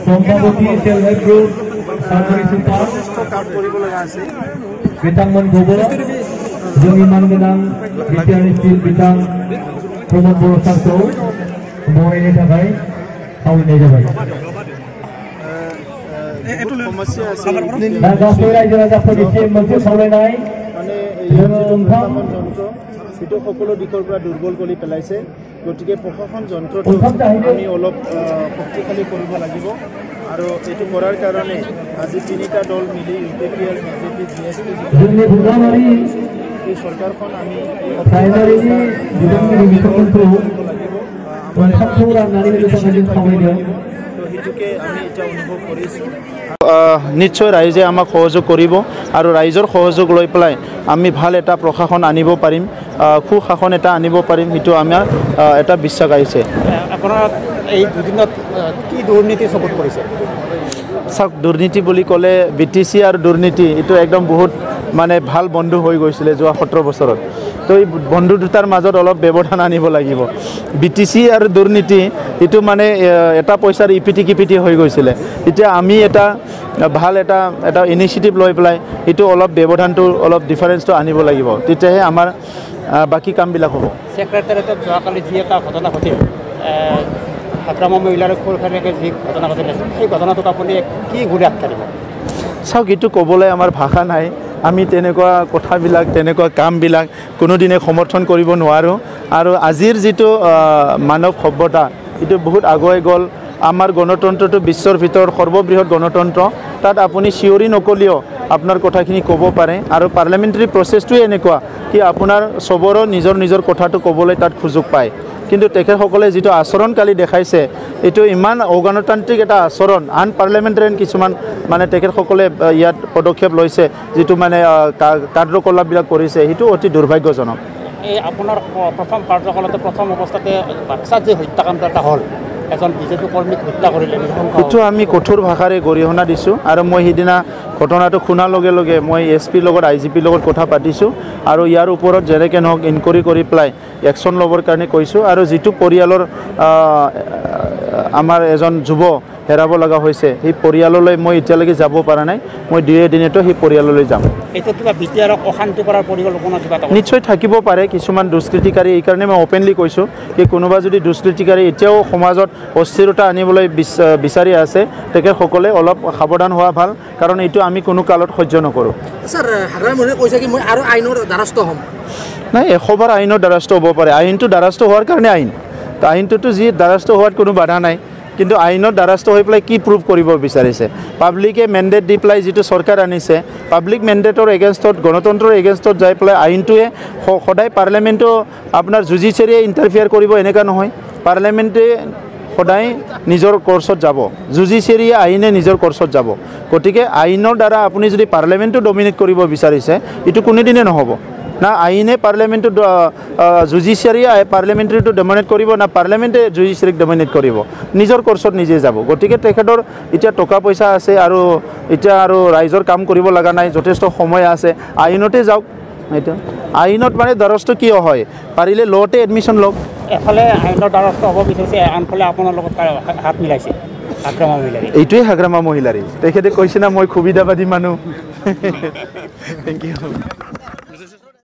সম্পাদকী self help group সাগরী super বিতাংমন গোবর जोंनि मानगोनां बिटिआर स्टिल बिथां प्रमद बर' सारखौ बरायनो थाखाय खावलायनाय जाबाय। दा गासै रायजो राजाफोरनिसिम मोनसे खावलायनाय जोङो ओंखाम সিটো সকলো দিশৰ পৰা দুৰ্বল কৰি পেলাইছে গতিকে প্ৰশাসন যন্ত্ৰটো আমি অলপ শক্তিশালী কৰিব লাগিব আৰু এইটো কৰাৰ কাৰণে আজি তিনিটা দল মিলি ইউপিপিএল বিজেপি জিএসপি এই চৰকাৰখন আমি নিশ্চয় ৰাইজে আমাক সহযোগ কৰিব আৰু ৰাইজৰ সহযোগ লৈ পেলাই আমি ভাল এটা প্ৰশাসন আনিব পাৰিম সুশাসন এটা আনিব পাৰিম সেইটো আমাৰ এটা বিশ্বাস আহিছে। আপোনাৰ এই দুদিনত কি দুৰ্নীতি চকুত পৰিছে? চাওক দুৰ্নীতি বুলি ক'লে BTC আৰু দুৰ্নীতি এইটো একদম বহুত মানে ভাল বন্ধু হৈ গৈছিলে যোৱা 17 বছৰত। তো এই বন্ধু দুটাৰ মাজত অলপ ব্যৱধান আনিব লাগিব। BTC আৰু দুৰ্নীতি এইটো মানে এটা পইচাৰ ইপিটি কিপিটি হৈ গৈছিলে। এতিয়া আমি এটা ভাল এটা ইনিচিয়েটিভ লৈ পেলাই এইটো অলপ ব্যৱধানটো অলপ ডিফাৰেঞ্চটো আনিব লাগিব, তেতিয়াহে আমাৰ বাকী কামবিলাক হ'ব। ছেক্ৰেটাৰিয়েটত যোৱাকালি যি এটা ঘটনা ঘটিল হাগ্ৰামা মহিলাৰ খোৰখেৰেকে যি ঘটনা ঘটিলে সেই ঘটনাটোক আপুনি কি ঘূৰি আঁতৰিব? চাওক এইটো ক'বলৈ আমাৰ ভাষা নাই। আমি তেনেকুৱা কথাবিলাক তেনেকুৱা কামবিলাক কোনোদিনে সমৰ্থন কৰিব নোৱাৰোঁ আৰু আজিৰ যিটো মানৱ সভ্যতা এইটো বহুত আগুৱাই গ'ল। আমাৰ গণতন্ত্ৰটো বিশ্বৰ ভিতৰত সৰ্ববৃহৎ গণতন্ত্ৰ, তাত আপুনি চিঞৰি নকলেও আপোনাৰ কথাখিনি ক'ব পাৰে আৰু পাৰ্লিয়ামেণ্টাৰী প্ৰচেছটোৱে এনেকুৱা কি আপোনাৰ চবৰো নিজৰ কথাটো ক'বলৈ তাত সুযোগ পায়। কিন্তু তেখেতসকলে যিটো আচৰণ কালি দেখাইছে এইটো ইমান অগণতান্ত্ৰিক এটা আচৰণ, আন পাৰ্লিয়ামেণ্টাৰিয়ান কিছুমান মানে তেখেতসকলে ইয়াত পদক্ষেপ লৈছে যিটো মানে কাৰ্যকলাপবিলাক কৰিছে সেইটো অতি দুৰ্ভাগ্যজনক। এই আপোনাৰ প্ৰথম কাৰ্যকালতে প্ৰথম অৱস্থাতে বাক্সাত যে হত্যাকাণ্ড এটা হ'ল এজন বিজেপি কৰ্মীক হত্যা কৰিলে সেইটো আমি কঠোৰ ভাষাৰে গৰিহণা দিছোঁ আৰু মই সিদিনা ঘটনাটো শুনাৰ লগে লগে মই SPৰ লগত IGPৰ লগত কথা পাতিছোঁ আৰু ইয়াৰ ওপৰত যেনেকৈ নহওক ইনকুৱাৰী কৰি পেলাই একশ্যন ল'বৰ কাৰণে কৈছোঁ আৰু যিটো পৰিয়ালৰ আমাৰ এজন যুৱ হেৰাব লগা হৈছে সেই পৰিয়াললৈ মই এতিয়ালৈকে যাব পৰা নাই, মই 2 দিনতো সেই পৰিয়াললৈ যাম। এইটো কিবা বিটিআৰক অশান্তি কৰাৰ পৰিকল্পনা কিবা নিশ্চয় থাকিব পাৰে কিছুমান দুষ্কৃতিকাৰী। এইকাৰণে মই অপেনলি কৈছোঁ কি কোনোবা যদি দুষ্কৃতিকাৰী এতিয়াও সমাজত অস্থিৰতা আনিবলৈ বিচাৰি আছে তেখেতসকলে অলপ সাৱধান হোৱা ভাল, কাৰণ এইটো আমি কোনো কালত সহ্য নকৰোঁ। ছাৰ হাগ্ৰামে কৈছে কি মই আৰু আইনৰ দ্বাৰস্থ হ'ম? নাই, 100 বাৰ আইনৰ দ্বাৰস্থ হ'ব পাৰে। আইনটো দ্বাৰস্থ হোৱাৰ কাৰণে আইনটোতো যি দ্বাৰস্থ হোৱাত কোনো বাধা নাই, কিন্তু আইনত দ্বাৰস্থ হৈ পেলাই কি প্ৰুভ কৰিব বিচাৰিছে? পাব্লিকে মেণ্ডেট দি পেলাই যিটো চৰকাৰ আনিছে পাব্লিক মেণ্ডেটৰ এগেইনষ্টত গণতন্ত্ৰৰ এগেইনষ্টত যাই পেলাই আইনটোৱে সদায় পাৰ্লিয়ামেণ্টো আপোনাৰ জুডিচিয়াৰীয়ে ইণ্টাৰফিয়াৰ কৰিব এনেকুৱা নহয়। পাৰ্লিয়ামেণ্টে সদায় নিজৰ কৰ্চত যাব, জুডিচিয়াৰীয়ে আইনে নিজৰ কৰ্চত যাব। গতিকে আইনৰ দ্বাৰা আপুনি যদি পাৰ্লিয়ামেণ্টটো ডমিনেট কৰিব বিচাৰিছে এইটো কোনোদিনে নহ'ব। না আইনে পাৰ্লিয়ামেণ্টটো জুডিচিয়াৰীয়ে পাৰ্লিয়ামেণ্টাৰীটো ডমিনেট কৰিব, না পাৰ্লিয়ামেণ্টে জুডিচিয়াৰীক ডমিনেট কৰিব, নিজৰ কৰ্চত নিজে যাব। গতিকে তেখেতৰ এতিয়া টকা পইচা আছে আৰু এতিয়া আৰু ৰাইজৰ কাম কৰিব লগা নাই, যথেষ্ট সময় আছে, আইনতে যাওক। এইটো আইনত মানে দ্বাৰস্থ কিয় হয়? পাৰিলে লতে এডমিশ্যন লওক। এফালে আইনৰ দ্বাৰস্থ হ'ব বিচাৰিছে, আনফালে আপোনাৰ লগত হাত মিলাইছে হাগ্ৰামা মহিলাৰী। এইটোৱে হাগ্ৰামা মহিলাৰী। তেখেতে কৈছে না মই সুবিধাবাদী মানুহ। Thank U.